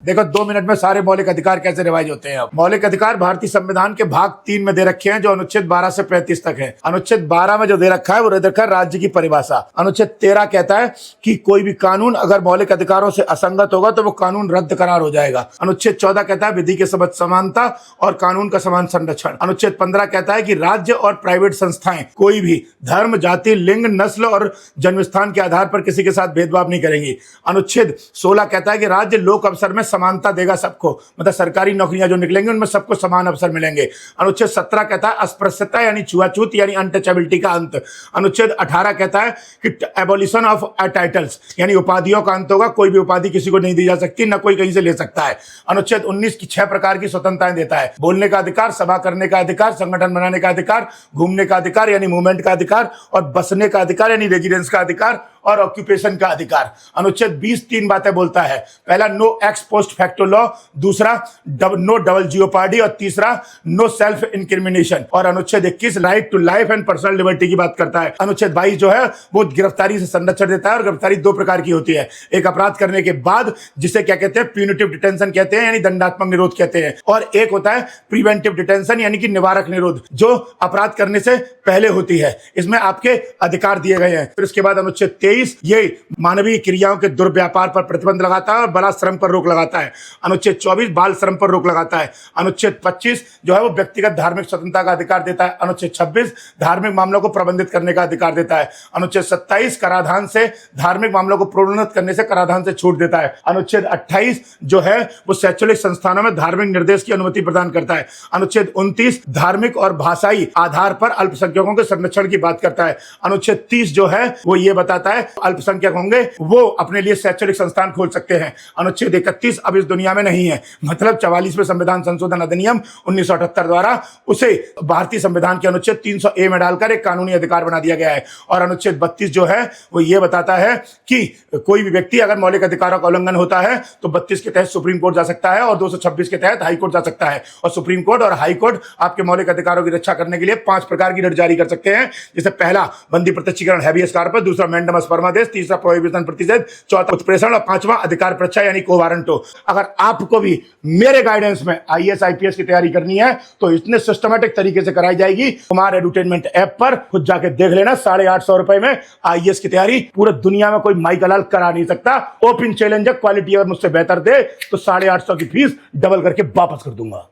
देखो 2 मिनट में सारे मौलिक अधिकार कैसे रिवाइज होते हैं। अब मौलिक अधिकार भारतीय संविधान के भाग 3 में दे रखे हैं, जो अनुच्छेद 12 से 35 तक है। अनुच्छेद 12 में जो दे रखा है वो दे रखा है राज्य की परिभाषा। अनुच्छेद 13 कहता है कि कोई भी कानून अगर मौलिक अधिकारों से असंगत होगा तो वो कानून रद्द करार हो जाएगा। अनुच्छेद 14 कहता है विधि के सबद समानता और कानून का समान संरक्षण। अनुच्छेद 15 कहता है कि राज्य और प्राइवेट संस्थाएं कोई भी धर्म, जाति, लिंग, नस्ल और जन्मस्थान के आधार पर किसी के साथ भेदभाव नहीं करेंगी। अनुच्छेद 16 कहता है कि राज्य लोक अवसर में समानता देगा सबको, मतलब सरकारी नौकरियां जो निकलेंगी उनमें सबको समान अवसर मिलेंगे। अनुच्छेद 17 कहता है अस्पृश्यता यानी छुआछूत यानी अनटचेबिलिटी का अंत। अनुच्छेद 18 कहता है कि एबोलिशन ऑफ टाइटल्स यानी उपाधियों का अंत होगा, कोई भी उपाधि किसी को नहीं दी जा सकती, न कोई कहीं से ले सकता है। अनुच्छेद 19 की 6 प्रकार की स्वतंत्रताएं देता है। बोलने का अधिकार, सभा करने का अधिकार, संगठन बनाने का अधिकार, घूमने का अधिकार यानी मूवमेंट का अधिकार, और बसने का अधिकार यानी रेजिडेंस का अधिकार, और ऑक्यूपेशन का अधिकार। अनुच्छेद 20 3 बातें बोलता है। पहला no ex post facto law, दूसरा नो डबल जियोपार्डी, और तीसरा नो सेल्फ इंक्रिमिनेशन। और अनुच्छेद 21 right to life and personal liberty की बात करता है। अनुच्छेद 22 जो है वो गिरफ्तारी से संरक्षण देता है, और गिरफ्तारी 2 प्रकार की होती है। एक अपराध करने के बाद, जिसे क्या कहते हैं, प्यूनिटिव डिटेंशन कहते हैं यानी दंडात्मक निरोध कहते हैं, और एक होता है प्रिवेंटिव डिटेंशन यानी कि निवारक निरोध, जो अपराध करने से पहले होती है। इसमें आपके अधिकार दिए गए हैं। फिर इसके बाद अनुच्छेद 23 ये मानवीय क्रियाओं के दुर्व्यापार पर प्रतिबंध लगाता है और बला श्रम पर रोक लगाता है। अनुच्छेद 24 बाल श्रम पर रोक लगाता है। अनुच्छेद 25 जो है वो व्यक्तिगत धार्मिक स्वतंत्रता का अधिकार देता है। अनुच्छेद 26 धार्मिक मामलों को प्रबंधित करने का अधिकार देता है। अनुच्छेद 27 कराधान से धार्मिक मामलों को प्रोन्नत करने से कराधान से छूट देता है। अनुच्छेद 28 जो है वो शैक्षणिक संस्थानों में धार्मिक निर्देश की अनुमति प्रदान करता है। अनुच्छेद 29 धार्मिक और भाषाई आधार पर अल्पसंख्यकों के संरक्षण की बात करता है। अनुच्छेद 30 जो है वो ये बताता है अल्पसंख्यक होंगे वो अपने लिए शैक्षणिक संस्थान खोल सकते हैं। अनुच्छेद 31 अब इस दुनिया में नहीं है, मतलब 44वें संविधान संशोधन अधिनियम 1978 द्वारा उसे भारतीय संविधान के अनुच्छेद 300A में डालकर एक कानूनी अधिकार बना दिया गया है। और अनुच्छेद 32 जो है वो ये बताता है कि कोई भी व्यक्ति अगर मौलिक अधिकारों का उल्लंघन होता है तो 32 के तहत सुप्रीम कोर्ट जा सकता है और 226 के तहत हाई कोर्ट जा सकता है। और सुप्रीम कोर्ट और हाई कोर्ट आपके मौलिक अधिकारों की रक्षा करने के लिए 5 प्रकार की रिट जारी कर सकते हैं, जैसे पहला बंदी प्रत्यक्षीकरण हैबियस कॉर्पस, दूसरा मैंडेमस परमादेश, तीसरा प्रोहिबिशन प्रतिषेध, चौथा उत्प्रेषण, और 5वां अधिकार परीक्षा यानी को वारंटो। अगर आपको भी मेरे गाइडेंस में IAS IPS की तैयारी करनी है तो इतने सिस्टमैटिक तरीके से कराई जाएगी। कुमार एडुटेनमेंट ऐप पर खुद जाके देख लेना। 850 रुपए में IAS की तैयारी पूरे दुनिया में कोई माई कलाल करा नहीं सकता। ओपन चैलेंज है, क्वालिटी अगर मुझसे बेहतर दे तो 850 की फीस डबल करके वापस कर दूंगा।